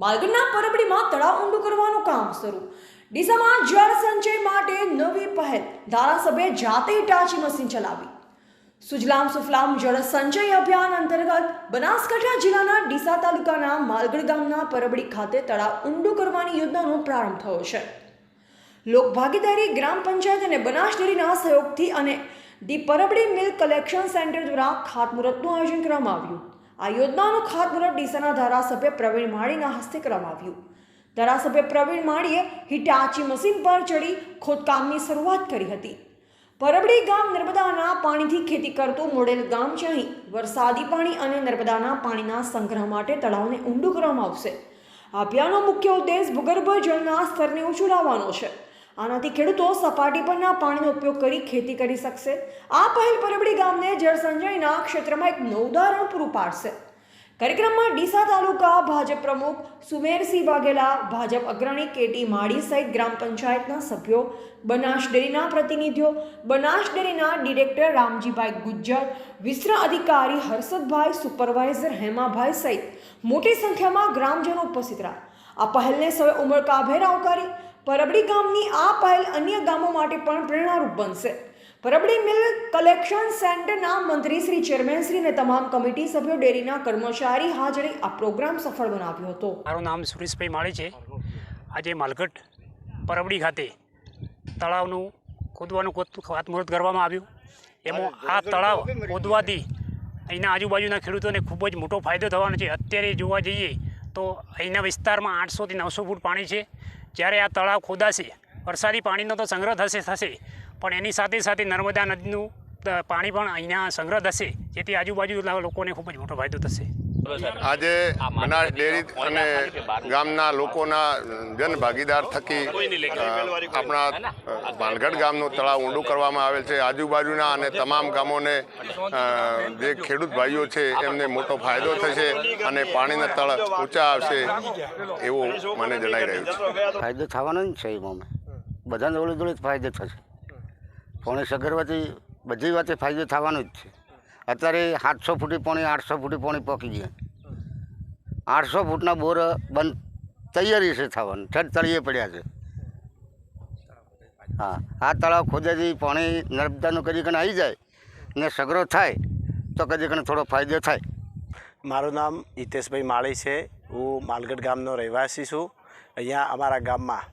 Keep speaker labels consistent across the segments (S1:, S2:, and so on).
S1: માલગઢના પરબડીમાં તળાવ ઊંડું કરવાનું કામ શરૂ। ડીસામાં જળ સંચય માટે નવી પહેલ, ધારાસભ્ય જાતે હિટાચી મશીન ચલાવી। સુજલામ સુફલામ જળ સંચય અભિયાન અંતર્ગત બનાસકાંઠા જિલ્લાના ડીસા તાલુકાના માલગઢ ગામના પરબડી ખાતે તળાવ ઊંડું કરવાની યોજનાનો પ્રારંભ થયો છે। લોકભાગીદારી ગ્રામ પંચાયત અને બનાસ ડેરીના સહયોગથી અને the Parabdi milk collection centre દ્વારા ખાતમુહૂર્તનું આયોજન કરવામાં આવ્યું। આ યોજનાનું ખાતમુહૂર્ત ડીસાના ધારાસભ્ય પ્રવીણ માળીના હસ્તે કરવામાં આવ્યું। ધારાસભ્ય પ્રવીણ માળીએ હિટાચી મશીન પર ચડી ખોદકામની શરૂઆત કરી હતી। પરબડી ગામ નર્મદાના પાણીથી ખેતી કરતું મોડેલ ગામ છે। અહીં વરસાદી પાણી અને નર્મદાના પાણીના સંગ્રહ માટે તળાવને ઊંડું કરવામાં આવશે। આ અભિયાનનો મુખ્ય ઉદ્દેશ ભૂગર્ભ જળના સ્તરને ઊંચું લાવવાનો છે। આનાથી ખેડૂતો સપાટી પરના પાણીનો ઉપયોગ કરી ખેતી કરી શકશે। આ પહેલ પરબડી ગામને જળ સંચયના ક્ષેત્રમાં એક નવું ઉદાહરણ પૂરું પાડશે। કાર્યક્રમમાં ડીસા તાલુકા ભાજપ પ્રમુખ સુમેરસિંહ વાઘેલા, ભાજપ અગ્રણી કેટી માળી સહિત ગ્રામ પંચાયતના સભ્યો, બનાસ ડેરીના પ્રતિનિધિઓ, બનાસ ડેરીના ડિરેક્ટર રામજીભાઈ ગુજ્જર, વિસ્તરણ અધિકારી હર્ષદભાઈ, સુપરવાઇઝર હેમાભાઈ સહિત મોટી સંખ્યામાં ગ્રામજનો ઉપસ્થિત રહ્યા। આ પહેલને સૌએ ઉમળકાભેર આવકારી। પરબડી ગામની આ પહેલ અન્ય ગામો માટે પણ પ્રેરણારૂપ બનશે। પરબડી મિલ્ક કલેક્શન સેન્ટરના મંત્રી શ્રી, ચેરમેન શ્રી અને તમામ કમિટી સભ્યો, ડેરીના કર્મચારી હાજરી આ પ્રોગ્રામ સફળ બનાવ્યો હતો।
S2: મારું નામ સુરેશભાઈ માળી છે। આજે માલગઢ પરબડી ખાતે તળાવનું ખોદવાનું ખાતમુહૂર્ત કરવામાં આવ્યું। એમાં આ તળાવ ખોદવાથી અહીંના આજુબાજુના ખેડૂતોને ખૂબ જ મોટો ફાયદો થવાનો છે। અત્યારે જોવા જઈએ તો અહીંના વિસ્તારમાં 800 થી 900 ફૂટ પાણી છે। જ્યારે આ તળાવ ખોદાશે, વરસાદી પાણીનો તો સંગ્રહ થશે, પણ એની સાથે સાથે નર્મદા નદીનું પાણી પણ અહીંયા સંગ્રહ થશે, જેથી આજુબાજુના લોકોને ખૂબ જ મોટો ફાયદો થશે।
S3: આજે બનાસ ડેરી અને ગામના લોકોના જનભાગીદાર થકી આપણા માલગઢ ગામનું તળાવ ઊંડું કરવામાં આવેલ છે। આજુબાજુના અને તમામ ગામોને જે ખેડૂત ભાઈઓ છે એમને મોટો ફાયદો થશે અને પાણીના તળ ઊંચા આવશે એવું મને જણાઈ રહ્યું છે।
S4: ફાયદો થવાનો જ છે, એમાં બધાને જોડે ફાયદો થશે। પાણી સગર્વાથી બધી વાતે ફાયદો થવાનો જ છે। અત્યારે 700 ફૂટી પાણી, 800 ફૂટી પાણી પકી ગયા। 800 ફૂટના બોર બંધ તૈયારી છે થવાની, ઠેઠ તળિયે પડ્યા છે। હા, આ તળાવ ખોદાથી પાણી નર્મદાનું કદી કને આવી જાય ને સગરો થાય તો કદી કને થોડો ફાયદો થાય।
S5: મારું નામ હિતેશભાઈ માળી છે। હું માલગઢ ગામનો રહેવાસી છું। અહીંયા અમારા ગામમાં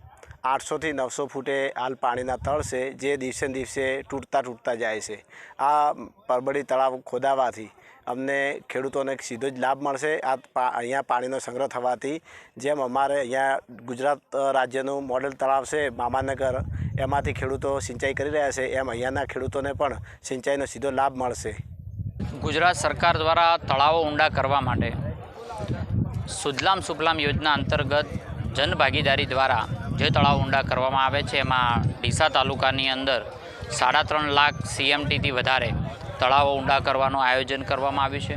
S5: 800 થી 900 ફૂટે હાલ પાણીના તળ છે, જે દિવસે ને દિવસે તૂટતા જાય છે। આ પરબડી તળાવ ખોદાવાથી અમને ખેડૂતોને સીધો જ લાભ મળશે। અહીંયા પાણીનો સંગ્રહ થવાથી જેમ અમારે અહીંયા ગુજરાત રાજ્યનું મોડેલ તળાવ છે મામાનગર, એમાંથી ખેડૂતો સિંચાઈ કરી રહ્યા છે, એમ અહીંયાના ખેડૂતોને પણ સિંચાઈનો સીધો લાભ મળશે।
S6: ગુજરાત સરકાર દ્વારા તળાવો ઊંડા કરવા માટે સુજલામ સુફલામ યોજના અંતર્ગત જનભાગીદારી દ્વારા જે તળાવ ઊંડા કરવામાં આવે છે, એમાં ડીસા તાલુકાની અંદર 3.5 લાખ CMTથી વધારે તળાવો ઊંડા કરવાનું આયોજન કરવામાં આવ્યું છે।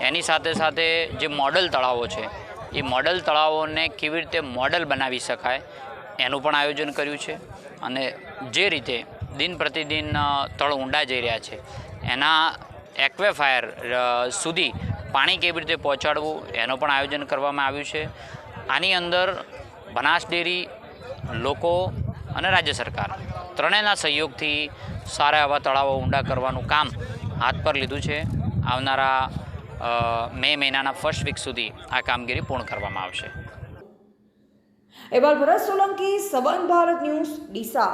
S6: એની સાથે સાથે જે મોડલ તળાવો છે, એ મોડલ તળાવોને કેવી રીતે મોડલ બનાવી શકાય એનું પણ આયોજન કર્યું છે। અને જે રીતે દિન પ્રતિદિન તળ ઊંડા જઈ રહ્યા છે, એના એક્વેફાયર સુધી પાણી કેવી રીતે પહોંચાડવું એનું પણ આયોજન કરવામાં આવ્યું છે। આની અંદર બનાસ ડેરી, લોકો અને રાજ્ય સરકાર ત્રણેયના સહયોગથી સારા એવા તળાવો ઊંડા કરવાનું કામ હાથ પર લીધું છે। આવનારા મે મહિનાના ફર્સ્ટ વીક સુધી આ કામગીરી પૂર્ણ કરવામાં આવશે।
S1: એબાલ ભરત સોલંકી, સંબંધ ભારત ન્યૂઝ, ડીસા।